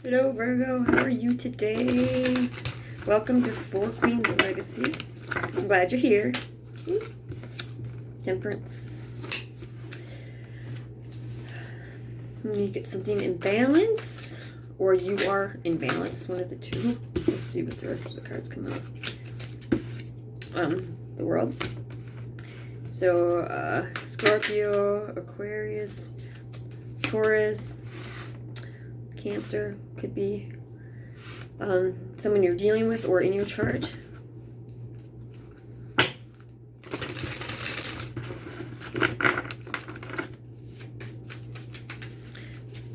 Hello Virgo, how are you today? Welcome to Four Queens Legacy. I'm glad you're here. Temperance. You get something in balance, or you are in balance, one of the two. Let's see what the rest of the cards come out. The World. So, Scorpio, Aquarius, Taurus, Cancer, could be someone you're dealing with or in your chart.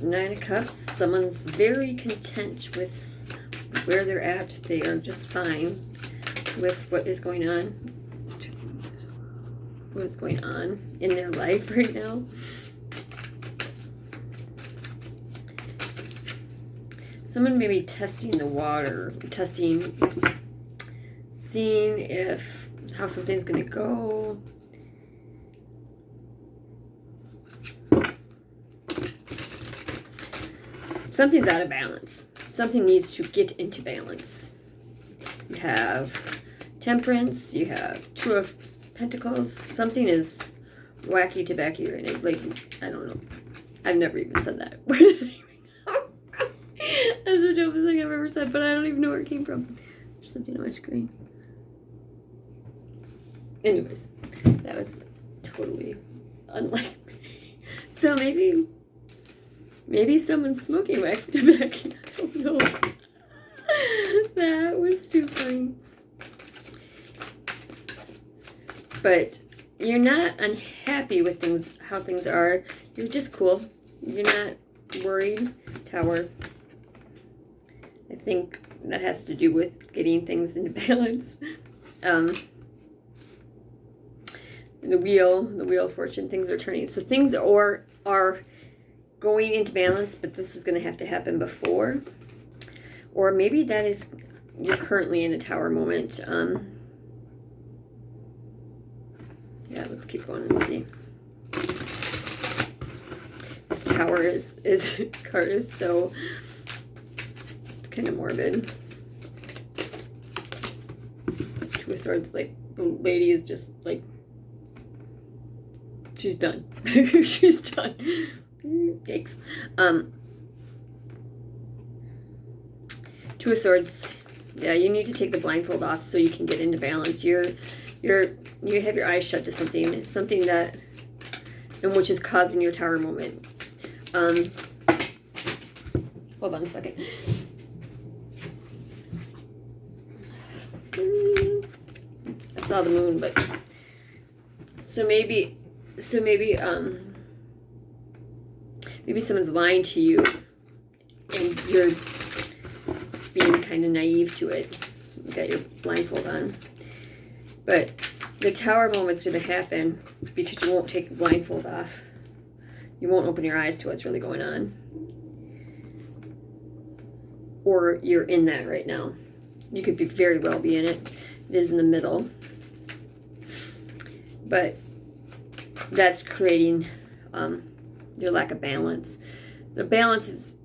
Nine of Cups, someone's very content with where they're at. They are just fine with what is going on. What is going on in their life right now. Someone may be testing the water, seeing if how something's going to go. Something's out of balance. Something needs to get into balance. You have Temperance, you have Two of Pentacles. Something is wacky tobacco right now. Like, I don't know. I've never even said that. That's the dopest thing I've ever said, but I don't even know where it came from. There's something on my screen. Anyways, that was totally unlike me. So maybe someone's smoking wacky tobacco. I don't know. That was too funny. But you're not unhappy with things, how things are. You're just cool. You're not worried. Tower. I think that has to do with getting things into balance. The wheel of fortune, things are turning. So things are going into balance, but this is going to have to happen before. Or maybe that is, you're currently in a tower moment. Yeah, let's keep going and see. This tower card is so, it's kind of morbid. Two of Swords, like, the lady is just, like, she's done. She's done. Yikes. Two of Swords. Yeah, you need to take the blindfold off so you can get into balance. You have your eyes shut to something that, and which is causing your tower moment. Hold on a second. I saw the moon, but maybe someone's lying to you and you're being kind of naive to it. You got your blindfold on. But the tower moment's going to happen because you won't take the blindfold off. You won't open your eyes to what's really going on. Or you're in that right now. You could very well be in it. It is in the middle. But that's creating your lack of balance. The balance is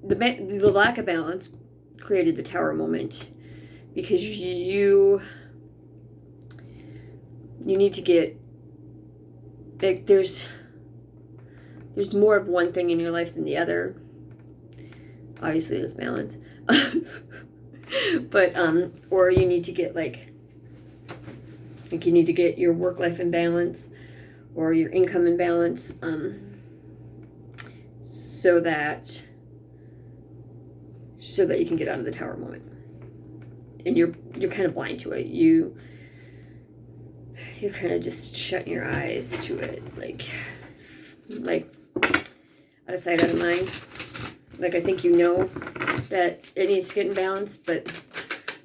the lack of balance created the tower moment because you need to get, like, there's more of one thing in your life than the other. Obviously, there's balance. But or you need to get like you need to get your work life in balance or your income in balance, so that you can get out of the tower moment. And you're kind of blind to it. You're kind of just shutting your eyes to it, like out of sight, out of mind. Like, I think you know that it needs to get in balance, but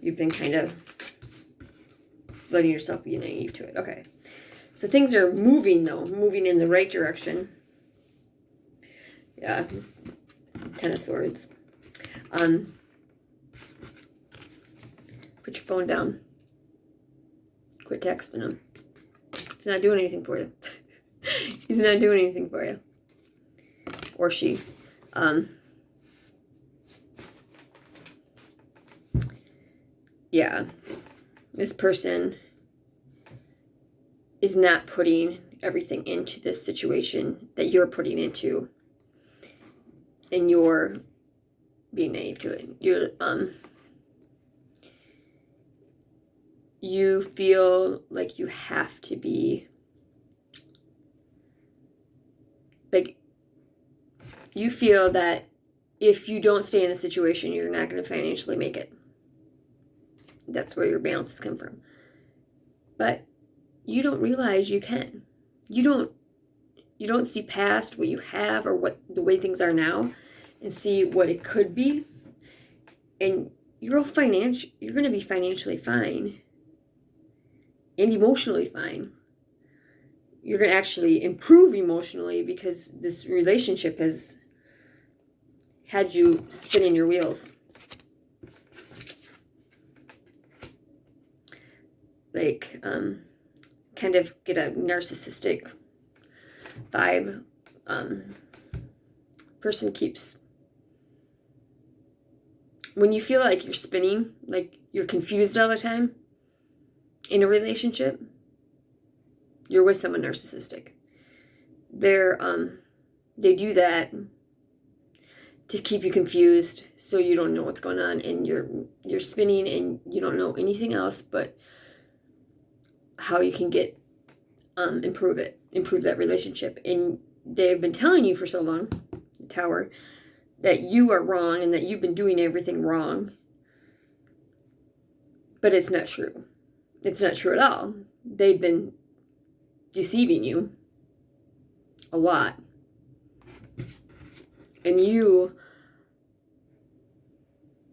you've been kind of letting yourself be naive to it. Okay. So things are moving, though. Moving in the right direction. Yeah. Ten of Swords. Put your phone down. Quit texting him. He's not doing anything for you. He's not doing anything for you. Or she. yeah, this person is not putting everything into this situation that you're putting into, and you're being naive to it. You feel like you have to be, like, you feel that if you don't stay in the situation, you're not going to financially make it. That's where your balances come from. But you don't realize you can. You don't see past what you have or what the way things are now and see what it could be. And you're going to be financially fine and emotionally fine. You're going to actually improve emotionally because this relationship has had you spinning your wheels. Like, kind of get a narcissistic vibe. Person keeps, when you feel like you're spinning, like you're confused all the time in a relationship, you're with someone narcissistic. They do that to keep you confused, so you don't know what's going on, and you're spinning, and you don't know anything else but how you can get improve that relationship. And they've been telling you for so long, the Tower, that you are wrong and that you've been doing everything wrong, but it's not true. It's not true at all. They've been deceiving you a lot. And you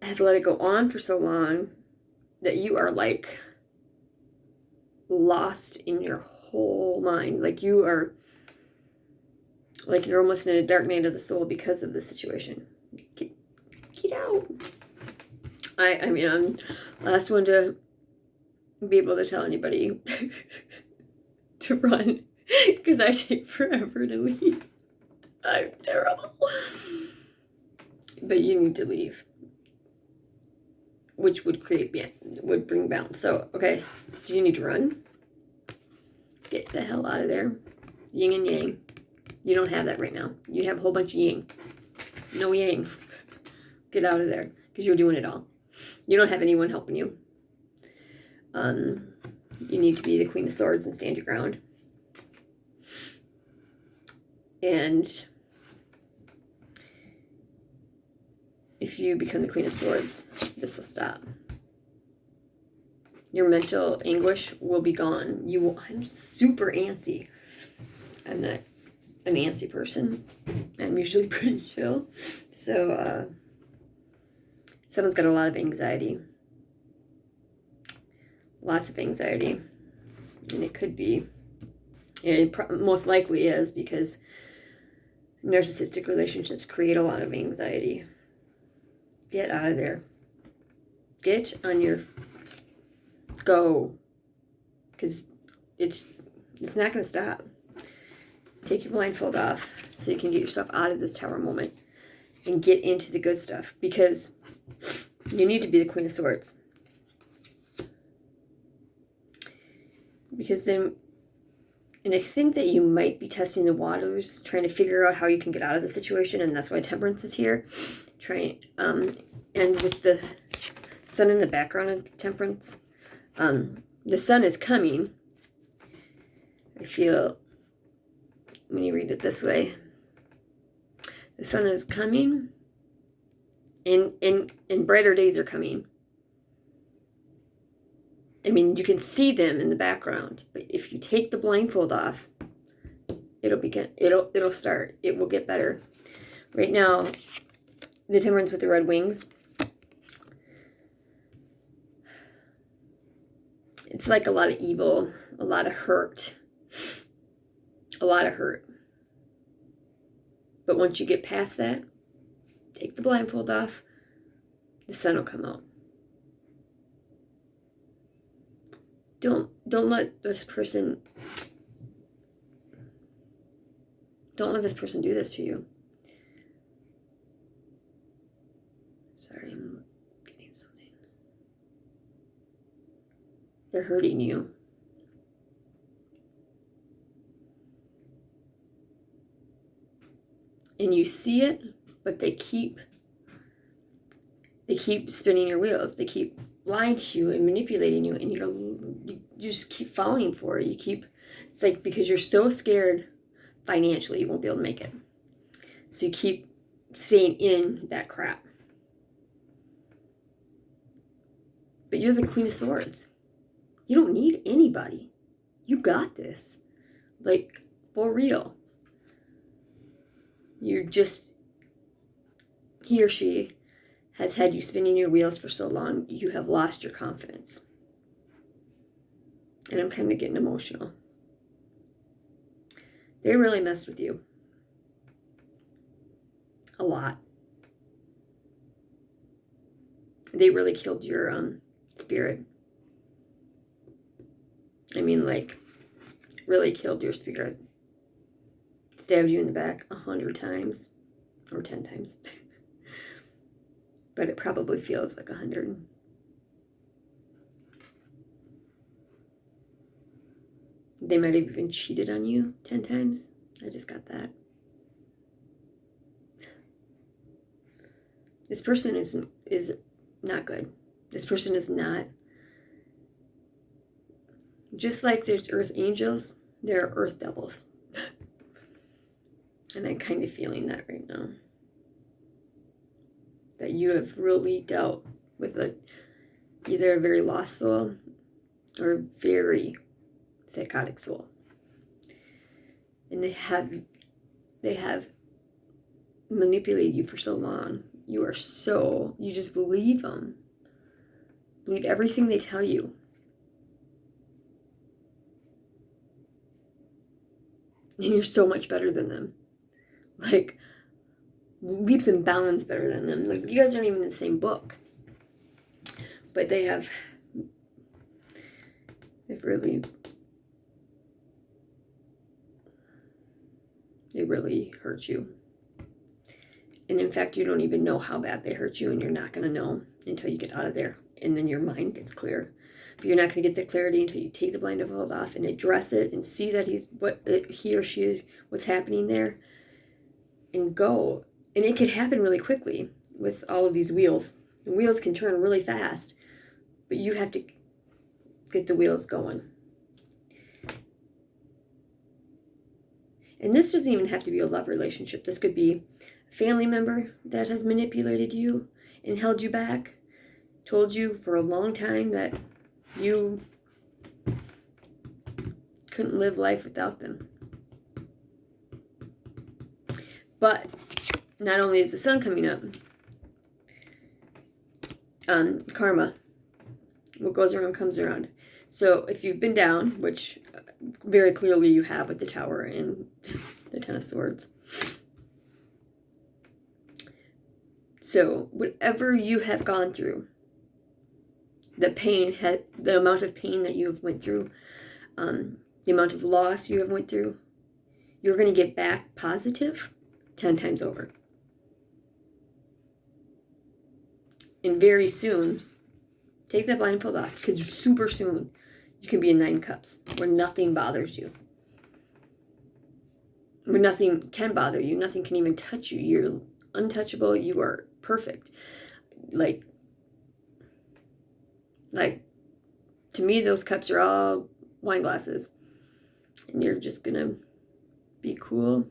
have let it go on for so long that you are like lost in your whole mind. Like you're almost in a dark night of the soul because of this situation. Get out. I mean, I'm the last one to be able to tell anybody to run because I take forever to leave. I'm terrible. But you need to leave, which would bring balance. So, okay, so you need to run. Get the hell out of there. Yin and yang. You don't have that right now. You have a whole bunch of yang. No yang. Get out of there because you're doing it all. You don't have anyone helping you. You need to be the Queen of Swords and stand your ground. And if you become the Queen of Swords, this will stop. Your mental anguish will be gone. I'm super antsy. I'm not an antsy person. I'm usually pretty chill. So, someone's got a lot of anxiety. Lots of anxiety. And it could be, and it most likely is, because narcissistic relationships create a lot of anxiety. Get out of there. Get on your go. Because it's not going to stop. Take your blindfold off so you can get yourself out of this Tower moment and get into the good stuff, because you need to be the Queen of Swords. Because then, and I think that you might be testing the waters, trying to figure out how you can get out of the situation, and that's why Temperance is here. And with the sun in the background of Temperance, the sun is coming. I feel, when you read it this way, the sun is coming, and brighter days are coming. I mean, you can see them in the background, but if you take the blindfold off, it'll start. It will get better. Right now, the Temperance with the red wings, it's like a lot of evil, a lot of hurt. A lot of hurt. But once you get past that, take the blindfold off, the sun will come out. Don't let this person do this to you. Sorry, I'm getting something. They're hurting you. And you see it, but they keep spinning your wheels. They keep lying to you and manipulating you, and you just keep falling for it. It's like because you're so scared financially you won't be able to make it. So you keep staying in that crap. But you're the Queen of Swords. You don't need anybody. You got this. Like, for real. You're just, he or she has had you spinning your wheels for so long, you have lost your confidence. And I'm kind of getting emotional. They really messed with you. A lot. They really killed your spirit. I mean, like, really killed your spirit. Stabbed you in the back 100 times. Or 10 times. But it probably feels like 100. They might have even cheated on you 10 times. I just got that. This person is not good. This person is not. Just like there's earth angels, there are earth devils. And I'm kind of feeling that right now. That you have really dealt with either a very lost soul or a very psychotic soul. And they have manipulated you for so long. You just believe them. Believe everything they tell you. And you're so much better than them. Like, leaps and bounds better than them. Like, you guys aren't even in the same book. But they've really, they really hurt you. And in fact, you don't even know how bad they hurt you, and you're not going to know until you get out of there. And then your mind gets clear. But you're not going to get the clarity until you take the blindfold off and address it and see that he or she is, what's happening there, and go. And it could happen really quickly with all of these wheels. The wheels can turn really fast, but you have to get the wheels going. And this doesn't even have to be a love relationship. This could be a family member that has manipulated you and held you back, told you for a long time that you couldn't live life without them. But not only is the sun coming up, karma, what goes around comes around. So if you've been down, which very clearly you have with the Tower and the Ten of Swords. So whatever you have gone through, the amount of pain that you have went through, the amount of loss you have went through, you're going to get back positive 10 times over. And very soon, take that blindfold off, because super soon you can be in 9 cups where nothing bothers you. Where nothing can bother you. Nothing can even touch you. You're untouchable. You are perfect. Like to me, those cups are all wine glasses. And you're just going to be cool.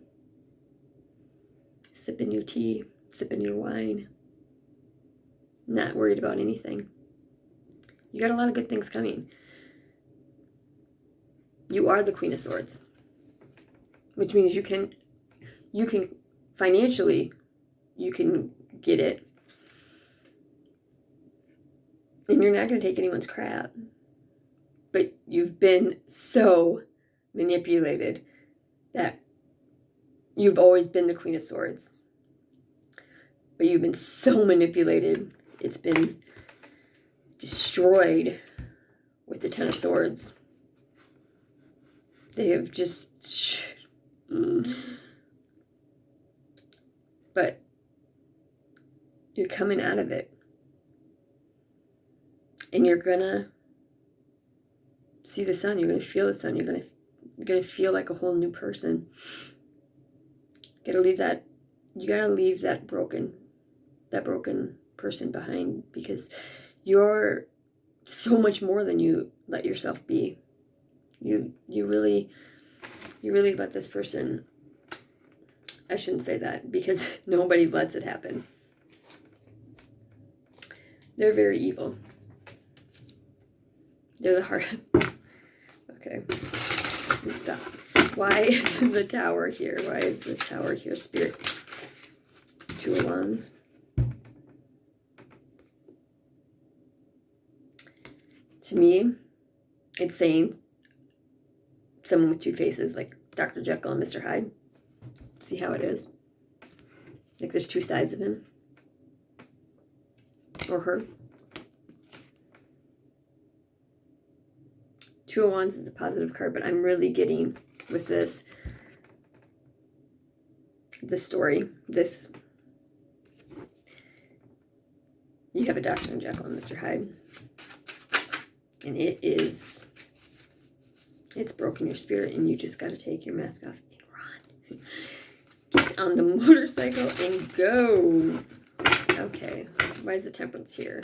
Sipping your tea. Sipping your wine. Not worried about anything. You got a lot of good things coming. You are the Queen of Swords. Which means you can financially, you can get it. And you're not going to take anyone's crap. But you've been so manipulated that you've always been the Queen of Swords. But you've been so manipulated, it's been destroyed with the Ten of Swords. They have just... But you're coming out of it. And you're gonna see the sun. You're going to feel the sun. You're going to feel like a whole new person. You got to leave that broken person behind, because you're so much more than you let yourself be. You really let this person, I shouldn't say that, because nobody lets it happen. They're very evil. They're the heart. Okay. Stop. Why is the Tower here? Why is the Tower here, Spirit? Two of Wands. To me, it's saying someone with two faces, like Dr. Jekyll and Mr. Hyde. See how it is? Like there's two sides of him. Or her. Two of Wands is a positive card, but I'm really getting with this story, you have a Dr. Jekyll and Mr. Hyde. And it's broken your spirit, and you just got to take your mask off and run. Get on the motorcycle and go. Okay, why is the Temperance here?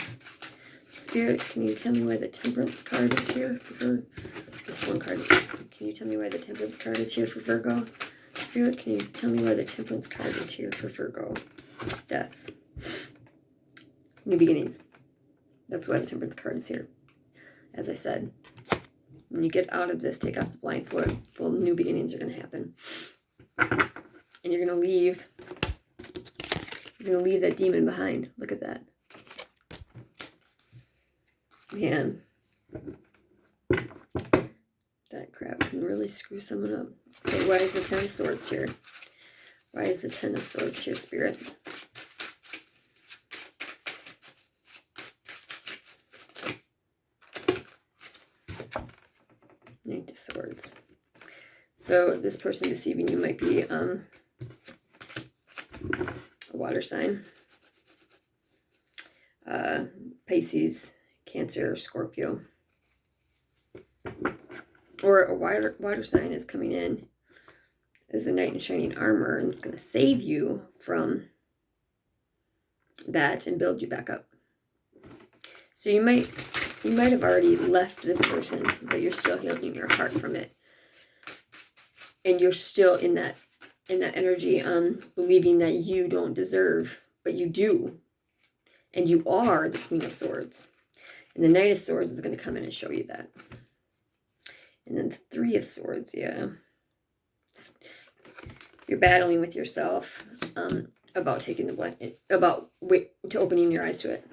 Spirit, can you tell me why the Temperance card is here for her? Just one card. Can you tell me why the Temperance card is here for Virgo? Spirit, can you tell me why the Temperance card is here for Virgo? Death. New beginnings. That's why the Temperance card is here. As I said, when you get out of this, take off the blindfold, new beginnings are going to happen. And you're going to leave that demon behind. Look at that. Man, that crap can really screw someone up. Okay, why is the Ten of Swords here? Why is the Ten of Swords here, Spirit? Knight of Swords. So this person deceiving you might be a water sign. Pisces, Cancer, Scorpio. Or a water sign is coming in as a knight in shining armor and going to save you from that and build you back up. So you might have already left this person, but you're still healing your heart from it. And you're still in that energy, believing that you don't deserve, but you do. And you are the Queen of Swords. And the Knight of Swords is going to come in and show you that. And then the Three of Swords, yeah. You're battling with yourself about taking the blame, to opening your eyes to it.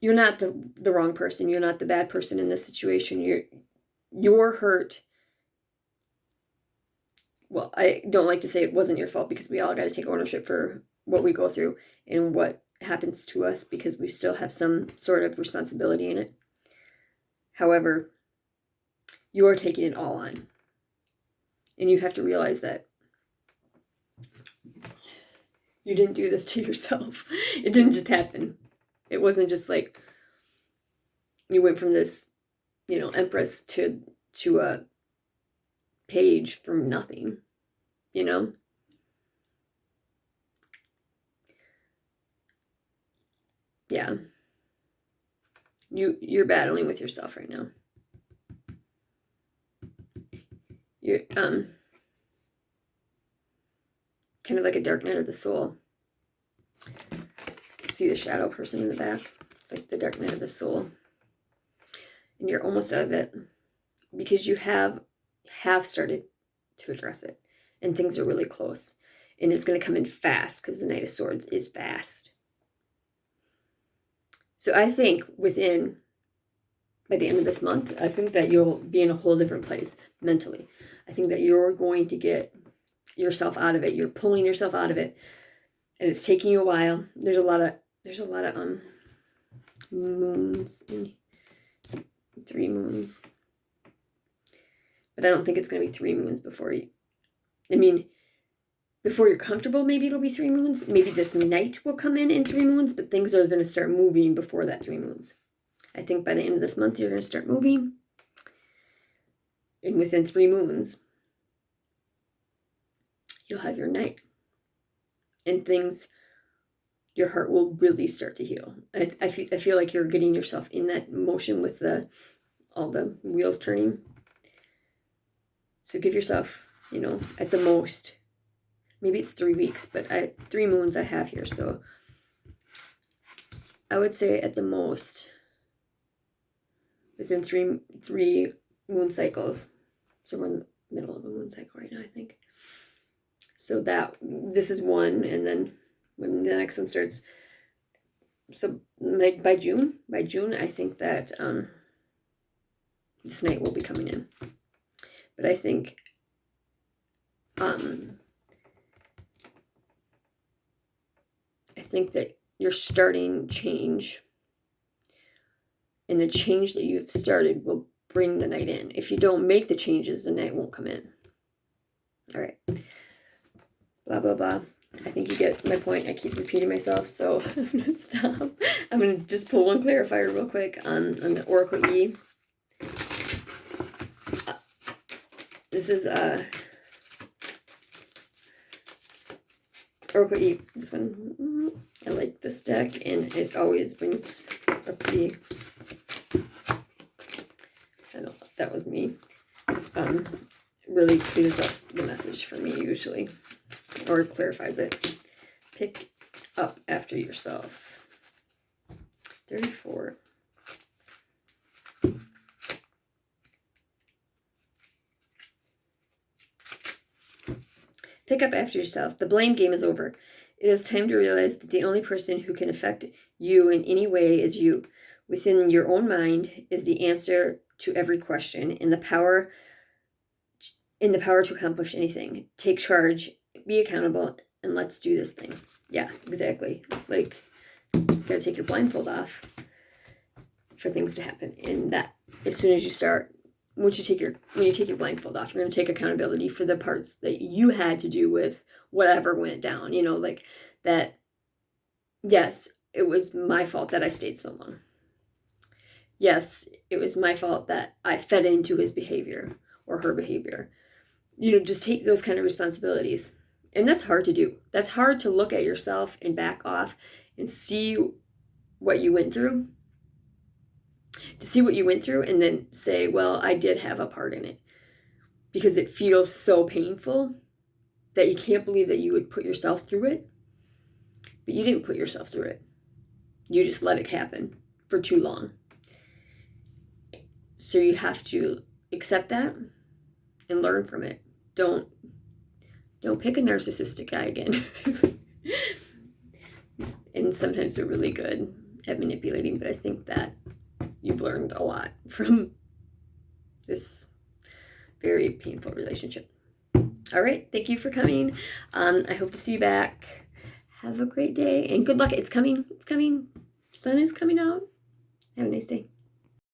You're not the wrong person. You're not the bad person in this situation. You're hurt. Well, I don't like to say it wasn't your fault, because we all got to take ownership for what we go through and what happens to us, because we still have some sort of responsibility in it. However, you're taking it all on. And you have to realize that you didn't do this to yourself. It didn't just happen. It wasn't just like you went from this, Empress to a page from nothing, Yeah. You're battling with yourself right now. You're kind of like a dark night of the soul. See the shadow person in the back? It's like the dark night of the soul. And you're almost out of it, because you have started to address it, and things are really close, and it's going to come in fast, because the Knight of Swords is fast. So I think by the end of this month, I think that you'll be in a whole different place mentally. I think that you're going to get yourself out of it. You're pulling yourself out of it, and it's taking you a while. There's a lot of moons, 3 moons. But I don't think it's going to be 3 moons before you're comfortable. Maybe it'll be 3 moons. Maybe this night will come in 3 moons, but things are going to start moving before that 3 moons. I think by the end of this month, you're going to start moving. And within 3 moons, you'll have your knight. And things, your heart will really start to heal. I feel like you're getting yourself in that motion with all the wheels turning. So give yourself, at the most, maybe it's 3 weeks, but 3 moons I have here. So I would say at the most, within three moon cycles. So we're in the middle of a moon cycle right now, I think. So this is one, and then when the next one starts, so like by June, I think that this night will be coming in. But I think that you're starting change, and the change that you've started will bring the night in. If you don't make the changes, the night won't come in. All right. Blah, blah, blah. I think you get my point. I keep repeating myself, so I'm going to stop. I'm going to just pull one clarifier real quick on the Oracle E. This is Oracle E. This one. I like this deck, and it always brings up the... I don't know, that was me. Really clears up the message for me usually, or clarifies it. Pick up after yourself. 34. Pick up after yourself. The blame game is over. It is time to realize that the only person who can affect you in any way is you. Within your own mind is the answer to every question, and the power to accomplish anything. Take charge, be accountable, and let's do this thing. Yeah, exactly. Like, you gotta take your blindfold off for things to happen. And that, as soon as you start, when you take your blindfold off, you're gonna take accountability for the parts that you had to do with whatever went down. Like that. Yes, it was my fault that I stayed so long. Yes, it was my fault that I fed into his behavior or her behavior. Just take those kind of responsibilities. And that's hard to do. That's hard to look at yourself and back off and see what you went through. To see what you went through and then say, well, I did have a part in it. Because it feels so painful that you can't believe that you would put yourself through it. But you didn't put yourself through it. You just let it happen for too long. So you have to accept that and learn from it. Don't pick a narcissistic guy again. And sometimes they're really good at manipulating, but I think that you've learned a lot from this very painful relationship. All right, thank you for coming. I hope to see you back. Have a great day and good luck. It's coming. Sun is coming out. Have a nice day.